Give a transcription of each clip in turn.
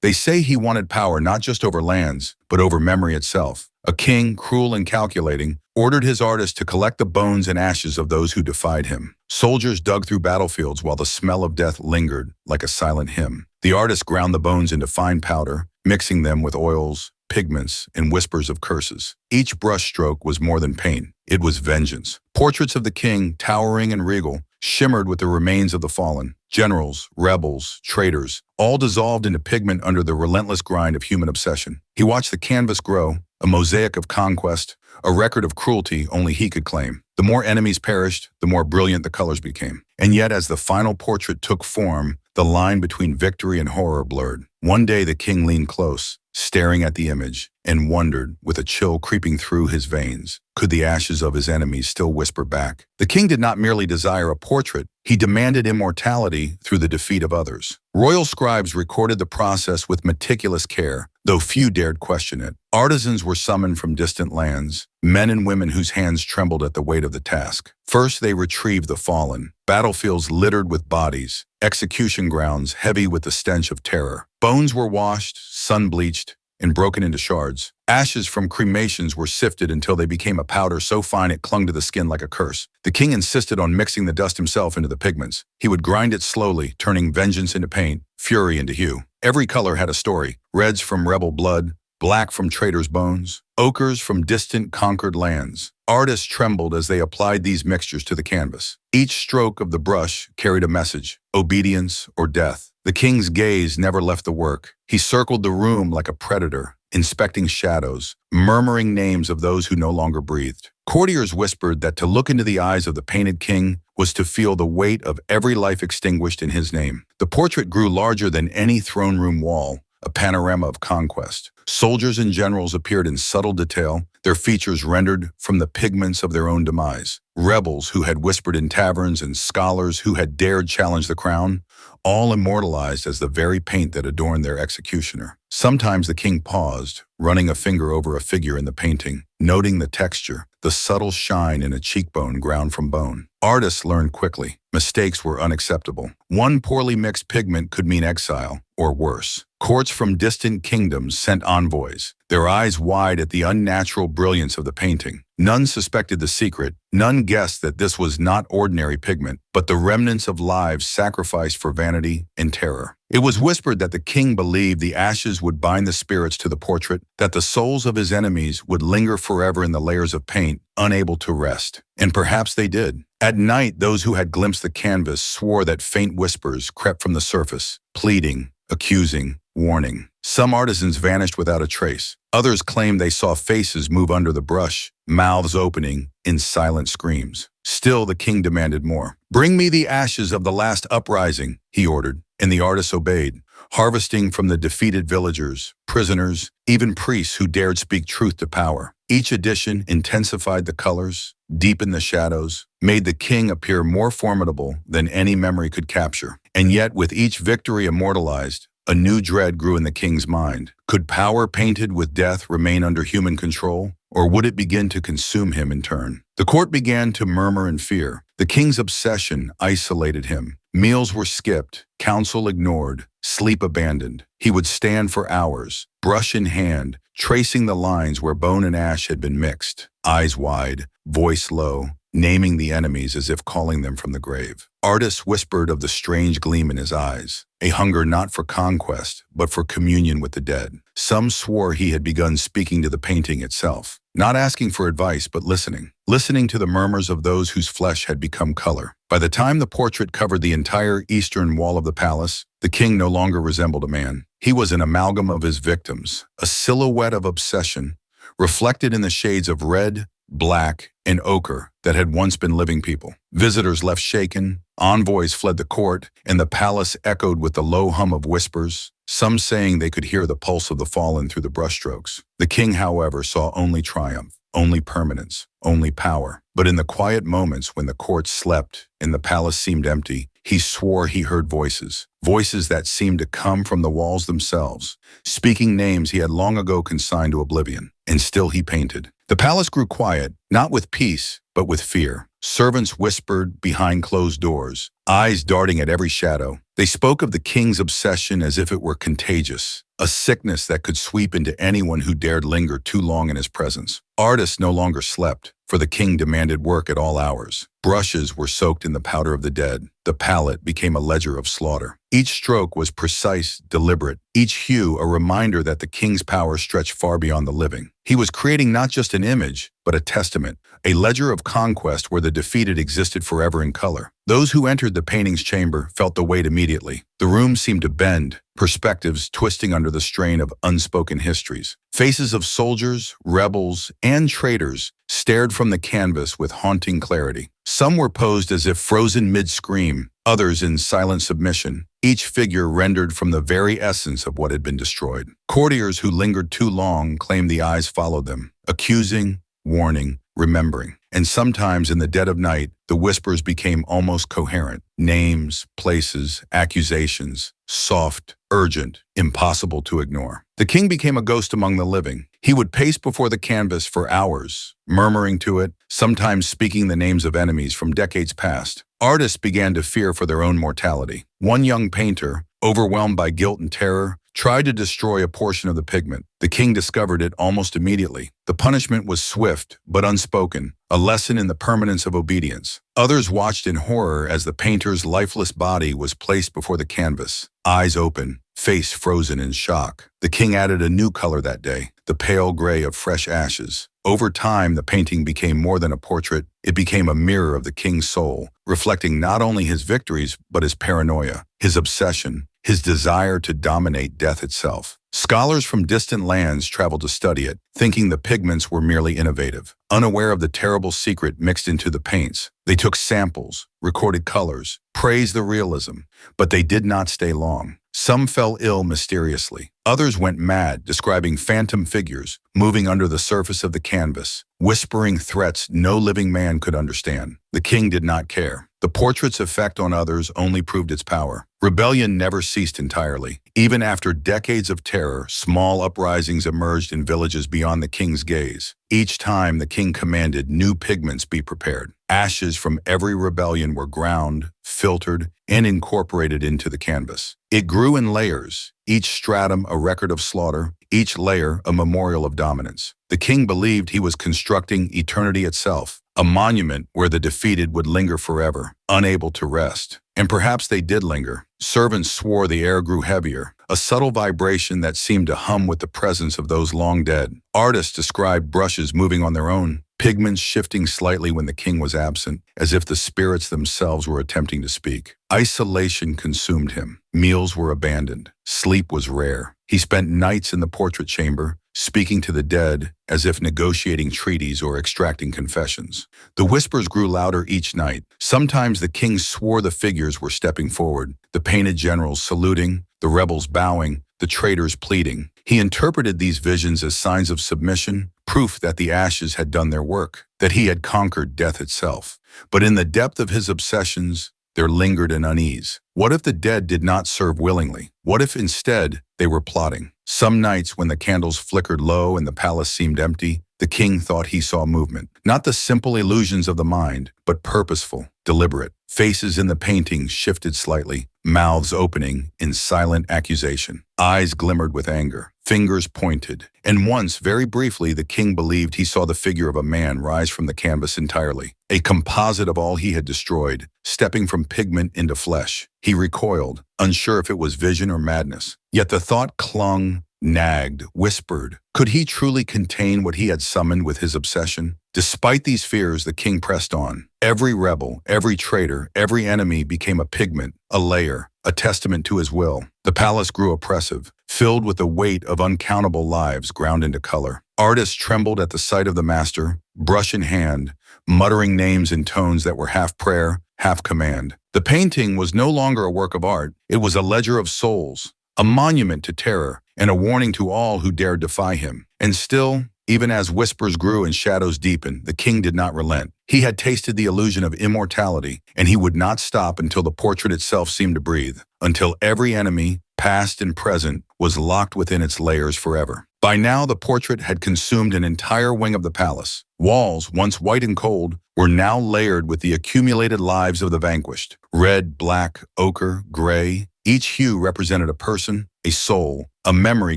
They say he wanted power not just over lands, but over memory itself. A king, cruel and calculating, ordered his artists to collect the bones and ashes of those who defied him. Soldiers dug through battlefields while the smell of death lingered like a silent hymn. The artists ground the bones into fine powder, mixing them with oils, pigments, and whispers of curses. Each brushstroke was more than paint. It was vengeance. Portraits of the king, towering and regal, shimmered with the remains of the fallen. Generals, rebels, traitors, all dissolved into pigment under the relentless grind of human obsession. He watched the canvas grow, a mosaic of conquest, a record of cruelty only he could claim. The more enemies perished, the more brilliant the colors became. And yet, as the final portrait took form, the line between victory and horror blurred. One day the king leaned close, staring at the image, and wondered, with a chill creeping through his veins, could the ashes of his enemies still whisper back? The king did not merely desire a portrait, he demanded immortality through the defeat of others. Royal scribes recorded the process with meticulous care, though few dared question it. Artisans were summoned from distant lands, men and women whose hands trembled at the weight of the task. First they retrieved the fallen, battlefields littered with bodies, execution grounds heavy with the stench of terror. Bones were washed, sun-bleached, and broken into shards. Ashes from cremations were sifted until they became a powder so fine it clung to the skin like a curse. The king insisted on mixing the dust himself into the pigments. He would grind it slowly, turning vengeance into paint, fury into hue. Every color had a story: reds from rebel blood, black from traitors' bones, ochres from distant conquered lands. Artists trembled as they applied these mixtures to the canvas. Each stroke of the brush carried a message: obedience or death. The king's gaze never left the work. He circled the room like a predator, inspecting shadows, murmuring names of those who no longer breathed. Courtiers whispered that to look into the eyes of the painted king was to feel the weight of every life extinguished in his name. The portrait grew larger than any throne room wall, a panorama of conquest. Soldiers and generals appeared in subtle detail, their features rendered from the pigments of their own demise. Rebels who had whispered in taverns and scholars who had dared challenge the crown, all immortalized as the very paint that adorned their executioner. Sometimes the king paused, running a finger over a figure in the painting, noting the texture, the subtle shine in a cheekbone ground from bone. Artists learned quickly. Mistakes were unacceptable. One poorly mixed pigment could mean exile, or worse. Courts from distant kingdoms sent envoys, their eyes wide at the unnatural brilliance of the painting. None suspected the secret. None guessed that this was not ordinary pigment, but the remnants of lives sacrificed for vanity and terror. It was whispered that the king believed the ashes would bind the spirits to the portrait, that the souls of his enemies would linger forever in the layers of paint, unable to rest. And perhaps they did. At night, those who had glimpsed the canvas swore that faint whispers crept from the surface, pleading, accusing, warning. Some artisans vanished without a trace. Others claimed they saw faces move under the brush, mouths opening in silent screams. Still, the king demanded more. "Bring me the ashes of the last uprising," he ordered, and the artists obeyed, harvesting from the defeated villagers, prisoners, even priests who dared speak truth to power. Each edition intensified the colors, deepened the shadows, made the king appear more formidable than any memory could capture. And yet, with each victory immortalized, a new dread grew in the king's mind. Could power painted with death remain under human control, or would it begin to consume him in turn? The court began to murmur in fear. The king's obsession isolated him. Meals were skipped, counsel ignored, sleep abandoned. He would stand for hours, brush in hand, tracing the lines where bone and ash had been mixed, eyes wide, voice low, naming the enemies as if calling them from the grave. Artists whispered of the strange gleam in his eyes, a hunger not for conquest, but for communion with the dead. Some swore he had begun speaking to the painting itself, not asking for advice, but listening to the murmurs of those whose flesh had become color. By the time the portrait covered the entire eastern wall of the palace, the king no longer resembled a man. He was an amalgam of his victims, a silhouette of obsession, reflected in the shades of red, black, and ochre that had once been living people. Visitors left shaken, envoys fled the court, and the palace echoed with the low hum of whispers, some saying they could hear the pulse of the fallen through the brushstrokes. The king, however, saw only triumph, only permanence, only power. But in the quiet moments when the court slept and the palace seemed empty, he swore he heard voices that seemed to come from the walls themselves, speaking names he had long ago consigned to oblivion. And still he painted. The palace grew quiet, not with peace, but with fear. Servants whispered behind closed doors, eyes darting at every shadow. They spoke of the king's obsession as if it were contagious, a sickness that could sweep into anyone who dared linger too long in his presence. Artists no longer slept, for the king demanded work at all hours. Brushes were soaked in the powder of the dead. The palette became a ledger of slaughter. Each stroke was precise, deliberate, each hue a reminder that the king's power stretched far beyond the living. He was creating not just an image, but a testament, a ledger of conquest where the defeated existed forever in color. Those who entered the painting's chamber felt the weight immediately. The room seemed to bend, perspectives twisting under the strain of unspoken histories. Faces of soldiers, rebels, and traitors stared from the canvas with haunting clarity. Some were posed as if frozen mid-scream, others in silent submission, each figure rendered from the very essence of what had been destroyed. Courtiers who lingered too long claimed the eyes followed them, accusing, warning, remembering. And sometimes in the dead of night, the whispers became almost coherent. Names, places, accusations, soft, urgent, impossible to ignore. The king became a ghost among the living. He would pace before the canvas for hours, murmuring to it, sometimes speaking the names of enemies from decades past. Artists began to fear for their own mortality. One young painter, overwhelmed by guilt and terror, tried to destroy a portion of the pigment. The king discovered it almost immediately. The punishment was swift but unspoken, a lesson in the permanence of obedience. Others watched in horror as the painter's lifeless body was placed before the canvas, eyes open, face frozen in shock. The king added a new color that day, the pale gray of fresh ashes. Over time, the painting became more than a portrait. It became a mirror of the king's soul, reflecting not only his victories, but his paranoia, his obsession, his desire to dominate death itself. Scholars from distant lands traveled to study it, thinking the pigments were merely innovative. Unaware of the terrible secret mixed into the paints, they took samples, recorded colors, praised the realism, but they did not stay long. Some fell ill mysteriously. Others went mad, describing phantom figures, moving under the surface of the canvas, whispering threats no living man could understand. The king did not care. The portrait's effect on others only proved its power. Rebellion never ceased entirely. Even after decades of terror, small uprisings emerged in villages beyond the king's gaze. Each time the king commanded new pigments be prepared. Ashes from every rebellion were ground, filtered, and incorporated into the canvas. It grew in layers, each stratum a record of slaughter, each layer a memorial of dominance. The king believed he was constructing eternity itself, a monument where the defeated would linger forever, unable to rest. And perhaps they did linger. Servants swore the air grew heavier, a subtle vibration that seemed to hum with the presence of those long dead. Artists described brushes moving on their own, pigments shifting slightly when the king was absent, as if the spirits themselves were attempting to speak. Isolation consumed him. Meals were abandoned. Sleep was rare. He spent nights in the portrait chamber, speaking to the dead as if negotiating treaties or extracting confessions. The whispers grew louder each night. Sometimes the king swore the figures were stepping forward, the painted generals saluting, the rebels bowing, the traitors pleading. He interpreted these visions as signs of submission, proof that the ashes had done their work, that he had conquered death itself. But in the depth of his obsessions, there lingered an unease. What if the dead did not serve willingly? What if instead they were plotting? Some nights when the candles flickered low and the palace seemed empty, the king thought he saw movement. Not the simple illusions of the mind, but purposeful, deliberate. Faces in the paintings shifted slightly, mouths opening in silent accusation. Eyes glimmered with anger, fingers pointed. And once, very briefly, the king believed he saw the figure of a man rise from the canvas entirely, a composite of all he had destroyed, stepping from pigment into flesh. He recoiled, unsure if it was vision or madness. Yet the thought clung, nagged, whispered. Could he truly contain what he had summoned with his obsession? Despite these fears, the king pressed on. Every rebel, every traitor, every enemy became a pigment, a layer, a testament to his will. The palace grew oppressive, filled with the weight of uncountable lives ground into color. Artists trembled at the sight of the master, brush in hand, muttering names in tones that were half prayer, half command. The painting was no longer a work of art. It was a ledger of souls, a monument to terror, and a warning to all who dared defy him. And still, even as whispers grew and shadows deepened, the king did not relent. He had tasted the illusion of immortality, and he would not stop until the portrait itself seemed to breathe, until every enemy, past and present, was locked within its layers forever. By now, the portrait had consumed an entire wing of the palace. Walls, once white and cold, were now layered with the accumulated lives of the vanquished. Red, black, ochre, gray, each hue represented a person, a soul, a memory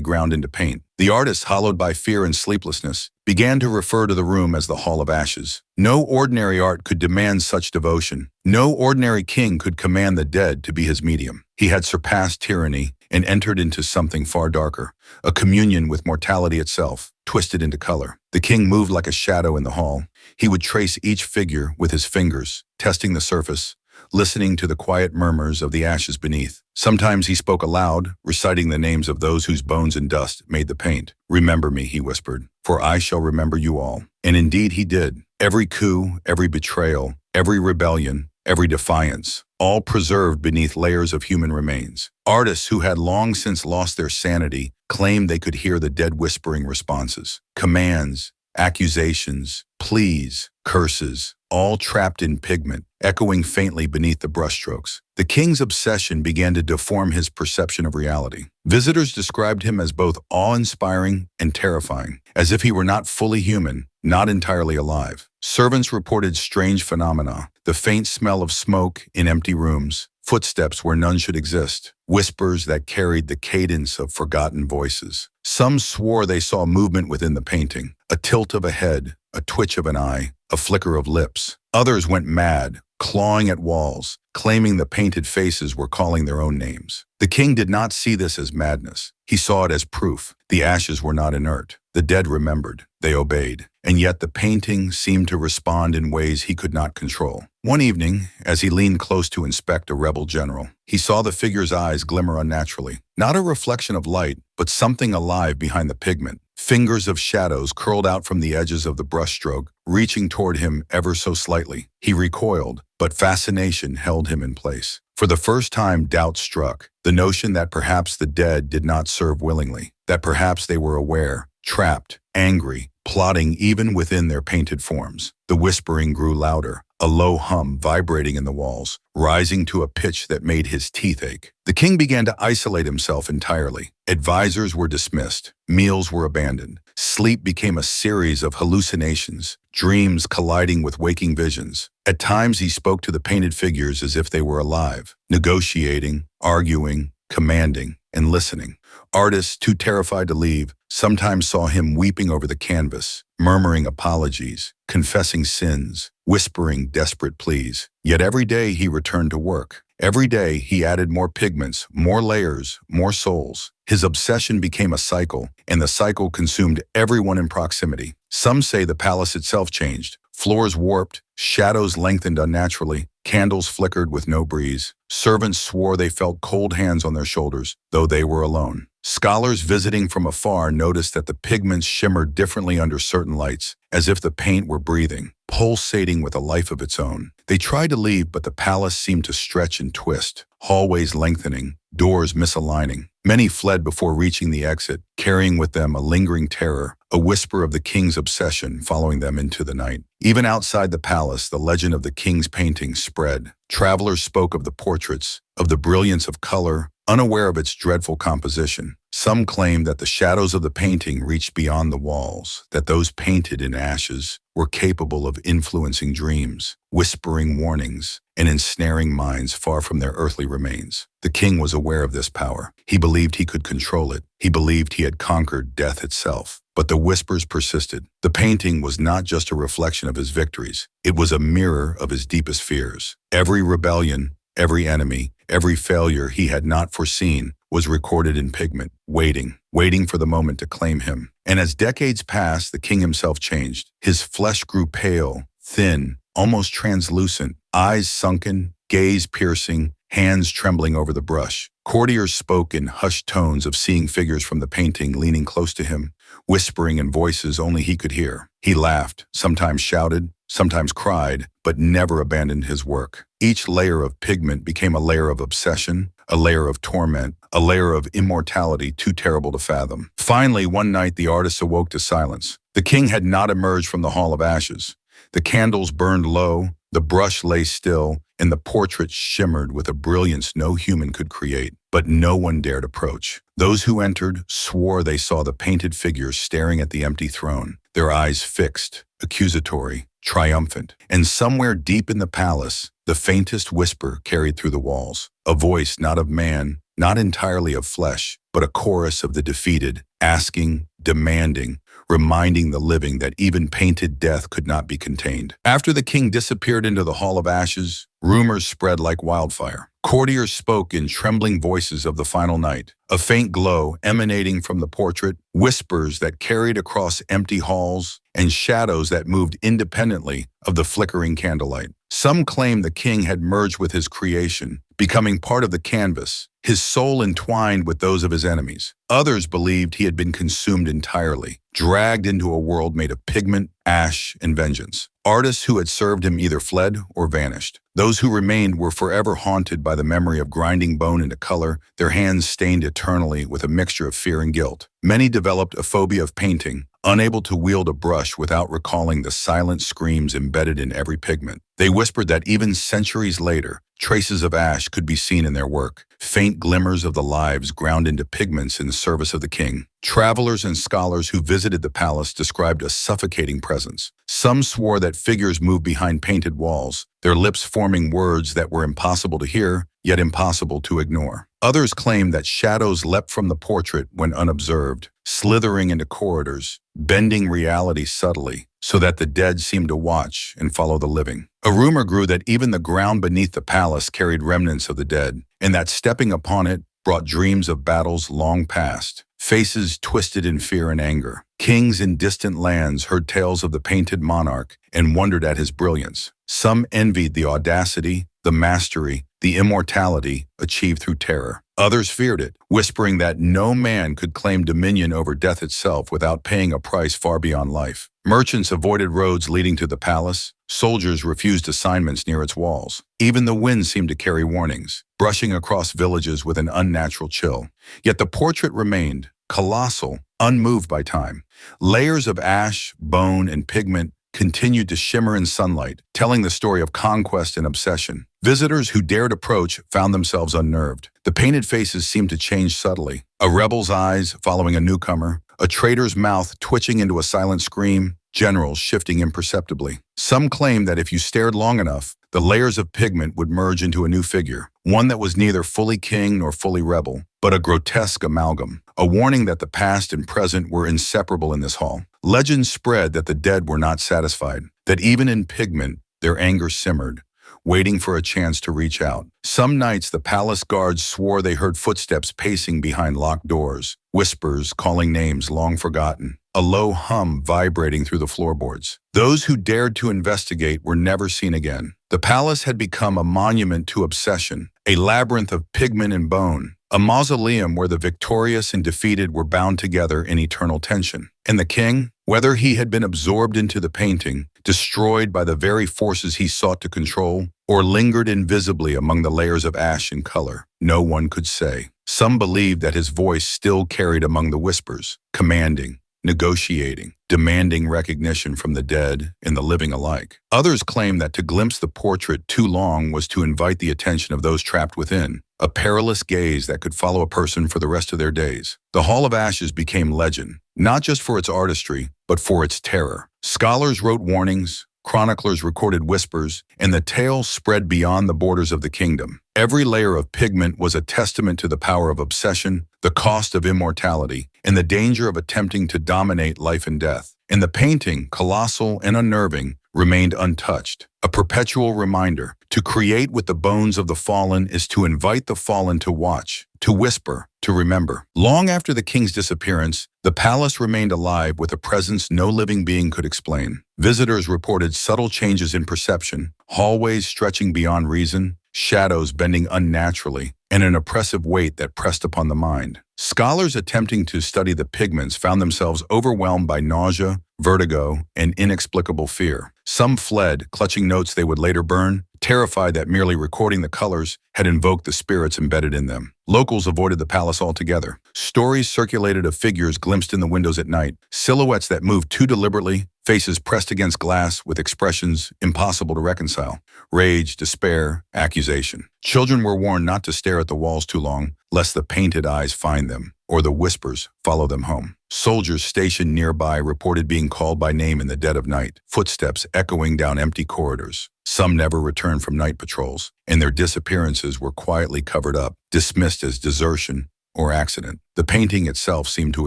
ground into paint. The artist, hollowed by fear and sleeplessness, began to refer to the room as the Hall of Ashes. No ordinary art could demand such devotion. No ordinary king could command the dead to be his medium. He had surpassed tyranny and entered into something far darker, a communion with mortality itself, twisted into color. The king moved like a shadow in the hall. He would trace each figure with his fingers, testing the surface, listening to the quiet murmurs of the ashes beneath. Sometimes he spoke aloud, reciting the names of those whose bones and dust made the paint. "Remember me," he whispered, "for I shall remember you all." And indeed he did. Every coup, every betrayal, every rebellion, every defiance, all preserved beneath layers of human remains. Artists who had long since lost their sanity claimed they could hear the dead whispering responses, commands, accusations, pleas, curses, all trapped in pigment, echoing faintly beneath the brushstrokes. The king's obsession began to deform his perception of reality. Visitors described him as both awe-inspiring and terrifying, as if he were not fully human, not entirely alive. Servants reported strange phenomena: the faint smell of smoke in empty rooms, footsteps where none should exist, whispers that carried the cadence of forgotten voices. Some swore they saw movement within the painting, a tilt of a head, a twitch of an eye, a flicker of lips. Others went mad, clawing at walls, claiming the painted faces were calling their own names. The king did not see this as madness. He saw it as proof. The ashes were not inert. The dead remembered. They obeyed. And yet the painting seemed to respond in ways he could not control. One evening, as he leaned close to inspect a rebel general, he saw the figure's eyes glimmer unnaturally. Not a reflection of light, but something alive behind the pigment. Fingers of shadows curled out from the edges of the brushstroke, reaching toward him ever so slightly. He recoiled, but fascination held him in place. For the first time, doubt struck, the notion that perhaps the dead did not serve willingly, that perhaps they were aware, trapped, angry, plotting even within their painted forms. The whispering grew louder, a low hum vibrating in the walls, rising to a pitch that made his teeth ache. The king began to isolate himself entirely. Advisors were dismissed. Meals were abandoned. Sleep became a series of hallucinations, dreams colliding with waking visions. At times he spoke to the painted figures as if they were alive, negotiating, arguing, commanding, and listening. Artists, too terrified to leave, sometimes saw him weeping over the canvas, murmuring apologies, confessing sins, whispering desperate pleas. Yet every day he returned to work. Every day he added more pigments, more layers, more souls. His obsession became a cycle, and the cycle consumed everyone in proximity. Some say the palace itself changed. Floors warped, shadows lengthened unnaturally, candles flickered with no breeze. Servants swore they felt cold hands on their shoulders, though they were alone. Scholars visiting from afar noticed that the pigments shimmered differently under certain lights, as if the paint were breathing, pulsating with a life of its own. They tried to leave, but the palace seemed to stretch and twist, hallways lengthening, doors misaligning. Many fled before reaching the exit, carrying with them a lingering terror, a whisper of the king's obsession following them into the night. Even outside the palace, the legend of the king's paintings spread. Travelers spoke of the portraits, of the brilliance of color, unaware of its dreadful composition. Some claimed that the shadows of the painting reached beyond the walls, that those painted in ashes were capable of influencing dreams, whispering warnings, and ensnaring minds far from their earthly remains. The king was aware of this power. He believed he could control it. He believed he had conquered death itself. But the whispers persisted. The painting was not just a reflection of his victories. It was a mirror of his deepest fears. Every rebellion, every enemy, every failure he had not foreseen was recorded in pigment, waiting for the moment to claim him. And as decades passed, the king himself changed. His flesh grew pale, thin, almost translucent, eyes sunken, gaze piercing, hands trembling over the brush. Courtiers spoke in hushed tones of seeing figures from the painting leaning close to him, whispering in voices only he could hear. He laughed, sometimes shouted, sometimes cried, but never abandoned his work. Each layer of pigment became a layer of obsession, a layer of torment, a layer of immortality too terrible to fathom. Finally, one night, the artist awoke to silence. The king had not emerged from the Hall of Ashes. The candles burned low, the brush lay still, and the portrait shimmered with a brilliance no human could create. But no one dared approach. Those who entered swore they saw the painted figures staring at the empty throne, their eyes fixed, accusatory, triumphant. And somewhere deep in the palace, the faintest whisper carried through the walls, a voice not of man, not entirely of flesh, but a chorus of the defeated, asking, demanding, reminding the living that even painted death could not be contained. After the king disappeared into the Hall of Ashes, rumors spread like wildfire. Courtiers spoke in trembling voices of the final night, a faint glow emanating from the portrait, whispers that carried across empty halls, and shadows that moved independently of the flickering candlelight. Some claimed the king had merged with his creation, becoming part of the canvas, his soul entwined with those of his enemies. Others believed he had been consumed entirely, dragged into a world made of pigment, ash, and vengeance. Artists who had served him either fled or vanished. Those who remained were forever haunted by the memory of grinding bone into color, their hands stained eternally with a mixture of fear and guilt. Many developed a phobia of painting, unable to wield a brush without recalling the silent screams embedded in every pigment. They whispered that even centuries later, traces of ash could be seen in their work, faint glimmers of the lives ground into pigments in the service of the king. Travelers and scholars who visited the palace described a suffocating presence. Some swore that figures moved behind painted walls, their lips forming words that were impossible to hear, yet impossible to ignore. Others claimed that shadows leapt from the portrait when unobserved, slithering into corridors, bending reality subtly, so that the dead seemed to watch and follow the living. A rumor grew that even the ground beneath the palace carried remnants of the dead, and that stepping upon it brought dreams of battles long past, faces twisted in fear and anger. Kings in distant lands heard tales of the painted monarch and wondered at his brilliance. Some envied the audacity, the mastery, the immortality achieved through terror. Others feared it, whispering that no man could claim dominion over death itself without paying a price far beyond life. Merchants avoided roads leading to the palace. Soldiers refused assignments near its walls. Even the wind seemed to carry warnings, brushing across villages with an unnatural chill. Yet the portrait remained, colossal, unmoved by time. Layers of ash, bone, and pigment continued to shimmer in sunlight, telling the story of conquest and obsession. Visitors who dared approach found themselves unnerved. The painted faces seemed to change subtly. A rebel's eyes following a newcomer, a traitor's mouth twitching into a silent scream, generals shifting imperceptibly. Some claimed that if you stared long enough, the layers of pigment would merge into a new figure, one that was neither fully king nor fully rebel, but a grotesque amalgam, a warning that the past and present were inseparable in this hall. Legends spread that the dead were not satisfied, that even in pigment, their anger simmered, waiting for a chance to reach out. Some nights the palace guards swore they heard footsteps pacing behind locked doors, whispers calling names long forgotten, a low hum vibrating through the floorboards. Those who dared to investigate were never seen again. The palace had become a monument to obsession, a labyrinth of pigment and bone, a mausoleum where the victorious and defeated were bound together in eternal tension. And the king, whether he had been absorbed into the painting, destroyed by the very forces he sought to control, or lingered invisibly among the layers of ash and color, no one could say. Some believed that his voice still carried among the whispers, commanding, negotiating, demanding recognition from the dead and the living alike. Others claimed that to glimpse the portrait too long was to invite the attention of those trapped within, a perilous gaze that could follow a person for the rest of their days. The Hall of Ashes became legend, not just for its artistry, but for its terror. Scholars wrote warnings, chroniclers recorded whispers, and the tale spread beyond the borders of the kingdom. Every layer of pigment was a testament to the power of obsession, the cost of immortality, and the danger of attempting to dominate life and death. And the painting, colossal and unnerving, remained untouched, a perpetual reminder. To create with the bones of the fallen is to invite the fallen to watch, to whisper, to remember. Long after the king's disappearance, the palace remained alive with a presence no living being could explain. Visitors reported subtle changes in perception, hallways stretching beyond reason, shadows bending unnaturally, and an oppressive weight that pressed upon the mind. Scholars attempting to study the pigments found themselves overwhelmed by nausea, vertigo, and inexplicable fear. Some fled, clutching notes they would later burn, terrified that merely recording the colors had invoked the spirits embedded in them. Locals avoided the palace altogether. Stories circulated of figures glimpsed in the windows at night, silhouettes that moved too deliberately, faces pressed against glass with expressions impossible to reconcile. Rage, despair, accusation. Children were warned not to stare at the walls too long, lest the painted eyes find them. or the whispers follow them home. Soldiers stationed nearby reported being called by name in the dead of night, footsteps echoing down empty corridors. Some never returned from night patrols, and their disappearances were quietly covered up, dismissed as desertion or accident. The painting itself seemed to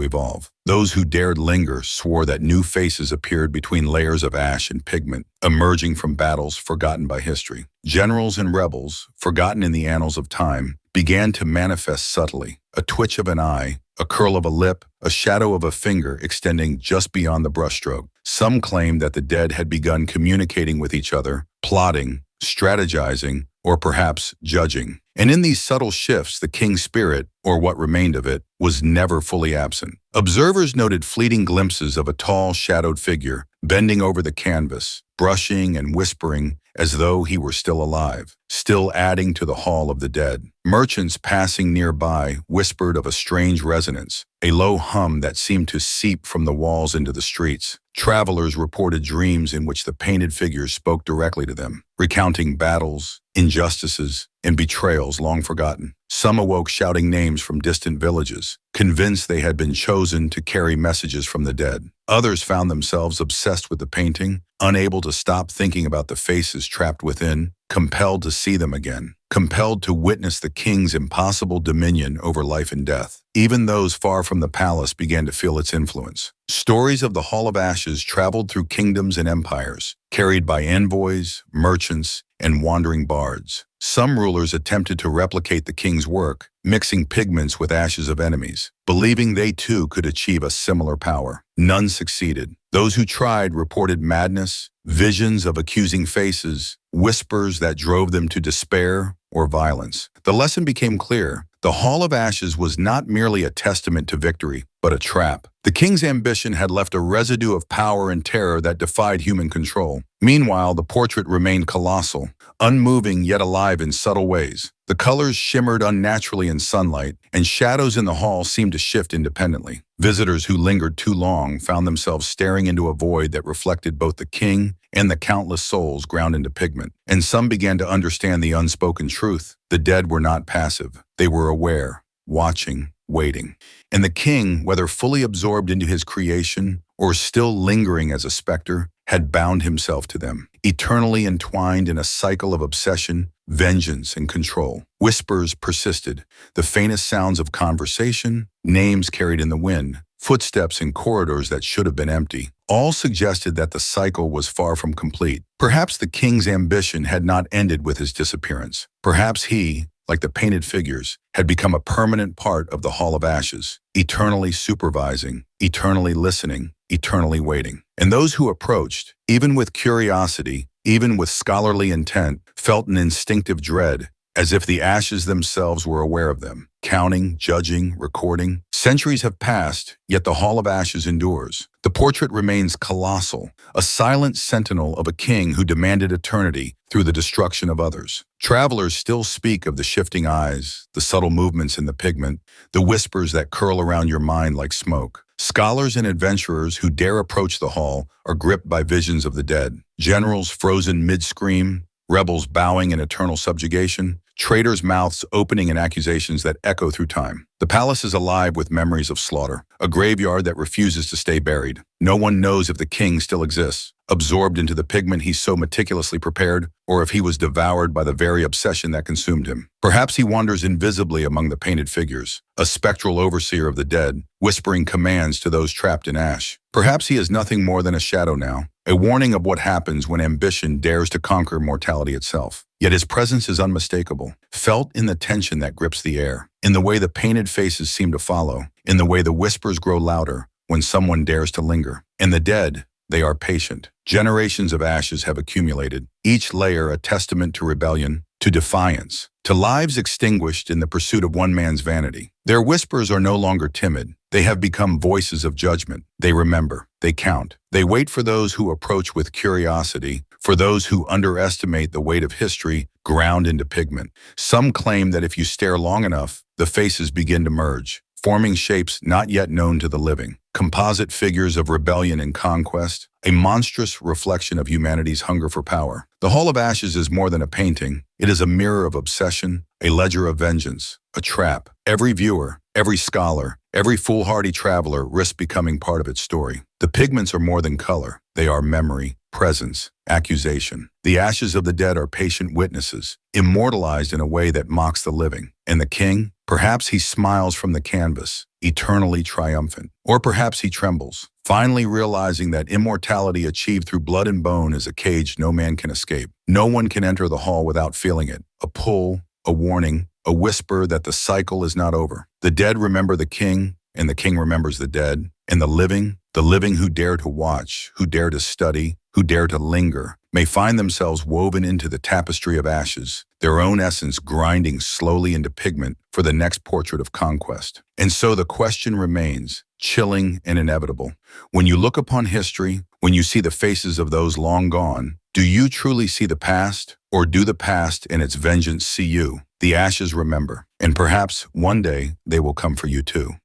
evolve. Those who dared linger swore that new faces appeared between layers of ash and pigment, emerging from battles forgotten by history. Generals and rebels, forgotten in the annals of time, began to manifest subtly. A twitch of an eye, a curl of a lip, a shadow of a finger extending just beyond the brushstroke. Some claimed that the dead had begun communicating with each other, plotting, strategizing, or perhaps judging. And in these subtle shifts, the king's spirit, or what remained of it, was never fully absent. Observers noted fleeting glimpses of a tall, shadowed figure bending over the canvas, brushing and whispering as though he were still alive, still adding to the hall of the dead. Merchants passing nearby whispered of a strange resonance, a low hum that seemed to seep from the walls into the streets. Travelers reported dreams in which the painted figures spoke directly to them, recounting battles, injustices, and betrayals long forgotten. Some awoke shouting names from distant villages, convinced they had been chosen to carry messages from the dead. Others found themselves obsessed with the painting, unable to stop thinking about the faces trapped within, compelled to see them again, compelled to witness the king's impossible dominion over life and death. Even those far from the palace began to feel its influence. Stories of the Hall of Ashes traveled through kingdoms and empires, carried by envoys, merchants, and wandering bards. Some rulers attempted to replicate the king's work, mixing pigments with ashes of enemies, believing they too could achieve a similar power. None succeeded. Those who tried reported madness, visions of accusing faces, whispers that drove them to despair or violence. The lesson became clear. The Hall of Ashes was not merely a testament to victory, but a trap. The king's ambition had left a residue of power and terror that defied human control. Meanwhile, the portrait remained colossal, unmoving yet alive in subtle ways. The colors shimmered unnaturally in sunlight, and shadows in the hall seemed to shift independently. Visitors who lingered too long found themselves staring into a void that reflected both the king and the countless souls ground into pigment. And some began to understand the unspoken truth. The dead were not passive. They were aware, watching, waiting. And the king, whether fully absorbed into his creation or still lingering as a specter, had bound himself to them, eternally entwined in a cycle of obsession, vengeance, and control. Whispers persisted, the faintest sounds of conversation, names carried in the wind, footsteps in corridors that should have been empty. All suggested that the cycle was far from complete. Perhaps the king's ambition had not ended with his disappearance. Perhaps he, like the painted figures, had become a permanent part of the Hall of Ashes, eternally supervising, eternally listening, eternally waiting. And those who approached, even with curiosity, even with scholarly intent, felt an instinctive dread, as if the ashes themselves were aware of them, counting, judging, recording. Centuries have passed, yet the Hall of Ashes endures. The portrait remains colossal, a silent sentinel of a king who demanded eternity through the destruction of others. Travelers still speak of the shifting eyes, the subtle movements in the pigment, the whispers that curl around your mind like smoke. Scholars and adventurers who dare approach the hall are gripped by visions of the dead. Generals frozen mid-scream, rebels bowing in eternal subjugation, traitors' mouths opening in accusations that echo through time. The palace is alive with memories of slaughter, a graveyard that refuses to stay buried. No one knows if the king still exists, absorbed into the pigment he so meticulously prepared, or if he was devoured by the very obsession that consumed him. Perhaps he wanders invisibly among the painted figures, a spectral overseer of the dead, whispering commands to those trapped in ash. Perhaps he is nothing more than a shadow now, a warning of what happens when ambition dares to conquer mortality itself. Yet his presence is unmistakable, felt in the tension that grips the air, in the way the painted faces seem to follow, in the way the whispers grow louder when someone dares to linger. And the dead, they are patient. Generations of ashes have accumulated, each layer a testament to rebellion, to defiance, to lives extinguished in the pursuit of one man's vanity. Their whispers are no longer timid. They have become voices of judgment. They remember. They count. They wait for those who approach with curiosity, for those who underestimate the weight of history ground into pigment. Some claim that if you stare long enough, the faces begin to merge, forming shapes not yet known to the living. Composite figures of rebellion and conquest, a monstrous reflection of humanity's hunger for power. The Hall of Ashes is more than a painting. It is a mirror of obsession, a ledger of vengeance, a trap. Every viewer, every scholar, Every foolhardy traveler risks becoming part of its story. The pigments are more than color. They are memory, presence, accusation. The ashes of the dead are patient witnesses, immortalized in a way that mocks the living. And the king? Perhaps he smiles from the canvas, eternally triumphant. Or perhaps he trembles, finally realizing that immortality achieved through blood and bone is a cage no man can escape. No one can enter the hall without feeling it. A pull, a warning, a whisper that the cycle is not over. The dead remember the king, and the king remembers the dead. And the living who dare to watch, who dare to study, who dare to linger, may find themselves woven into the tapestry of ashes, their own essence grinding slowly into pigment for the next portrait of conquest. And so the question remains, chilling and inevitable. When you look upon history, when you see the faces of those long gone, do you truly see the past, or do the past and its vengeance see you? The ashes remember, and perhaps one day they will come for you too.